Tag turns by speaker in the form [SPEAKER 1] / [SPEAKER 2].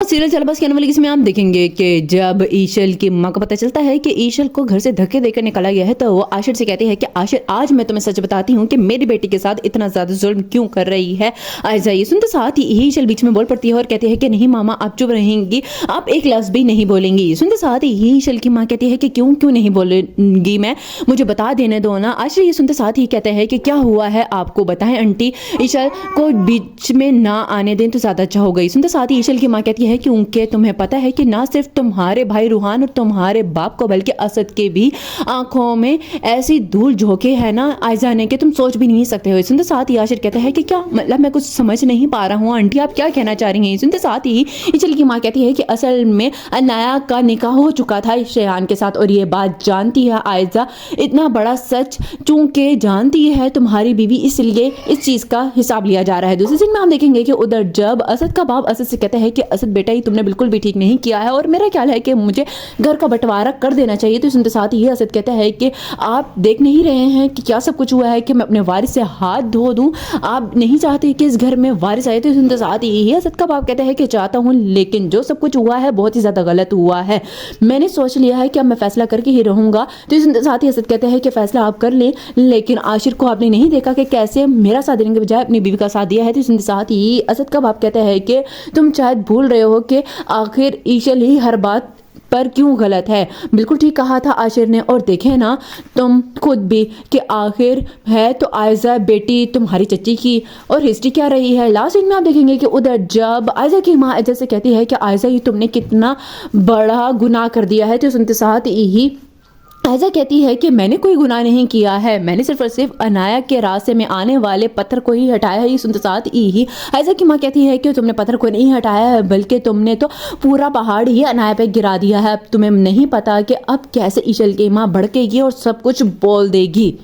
[SPEAKER 1] Serial चल बस के आने वाली इसमें आप देखेंगे कि जब ईशल की माँ को पता चलता है कि ईशल को घर से धक्के देकर निकाला गया है, तो वो आशिर से कहती है कि आशिर, आज मैं तुम्हें सच बताती हूँ कि मेरी बेटी के साथ इतना ज्यादा जुल्म क्यों कर रही है। आयजा ये सुनते साथ ही ईशल बीच में बोल पड़ती है और कहती है कि नहीं मामा, आप चुप रहेंगी, आप एक लफ्ज भी नहीं बोलेंगी। सुनते साथ ही ईशल की माँ कहती है कि क्यों क्यों नहीं बोलेंगी, मैं मुझे बता देने दो ना। आशिर ये सुनते साथ ही कहते हैं कि क्या हुआ है आपको बताएं आंटी, ईशल को बीच में ना आने दें तो ज्यादा अच्छा होगा। सुनते साथ ही ईशल की माँ कहती है क्योंकि तुम्हें पता है कि ना सिर्फ तुम्हारे भाई रूहान और तुम्हारे बाप को बल्कि असद के भी आंखों में ऐसी धूल झोंके है ना आयजा ने कि तुम सोच भी नहीं सकते हो। सुनते साथ ही आशिर कहता है कि क्या मतलब, मैं कुछ समझ नहीं पा रहा हूँ आंटी, आप क्या कहना चाह रही हैं। सुनते साथ ही ईशल की माँ कहती है कि असल में अनाया का निकाह हो चुका था शेहान के साथ और ये बात जानती है आयजा, इतना बड़ा सच चूंकि जानती है तुम्हारी बीवी, इसलिए इस चीज का हिसाब लिया जा रहा है। दूसरे दिन में हम देखेंगे कि उधर जब असद का बाप असद से कहता है कि असद बेटा, ही तुमने बिल्कुल भी ठीक नहीं किया है और मेरा ख्याल है कि मुझे घर का बंटवारा कर देना चाहिए। तो सुनते साथ ही असद कहता है कि आप देख नहीं रहे हैं कि क्या सब कुछ हुआ है कि मैं अपने वारिस से हाथ धो दूं, आप नहीं चाहते कि इस घर में वारिस आए। तो सुनते साथ ही असद का बाप कहता है कि चाहता हूं, लेकिन जो सब कुछ हुआ है बहुत ही ज्यादा गलत हुआ है, मैंने सोच लिया है कि अब मैं फैसला करके ही रहूंगा। तो सुनते साथ ही असद कहते हैं कि फैसला आप कर लें, लेकिन आशिर को आपने नहीं देखा कि कैसे मेरा साथ देने के बजाय अपनी बीवी का साथ दिया है। तो सुनते साथ ही असद का बाप कहता है कि तुम शायद भूल रहे हो कि आखिर ईशल ही हर बात पर क्यों गलत है। बिल्कुल ठीक कहा था आशिर ने, और देखे ना तुम खुद भी कि आखिर है तो आयजा बेटी तुम्हारी चच्ची की, और हिस्ट्री क्या रही है। लास्ट में आप देखेंगे कि उधर जब आयजा की माँ आयजा से कहती है कि आयजा ये तुमने कितना बड़ा गुनाह कर दिया है। तो सुनते साथ ही आयजा कहती है कि मैंने कोई गुनाह नहीं किया है, मैंने सिर्फ और सिर्फ अनाया के रास्ते में आने वाले पत्थर को ही हटाया है। ये सुनते साथ ही आयजा की माँ कहती है कि तुमने पत्थर को नहीं हटाया है, बल्कि तुमने तो पूरा पहाड़ ही अनाया पे गिरा दिया है। अब तुम्हें नहीं पता कि अब कैसे ईशल की माँ भड़केगी और सब कुछ बोल देगी।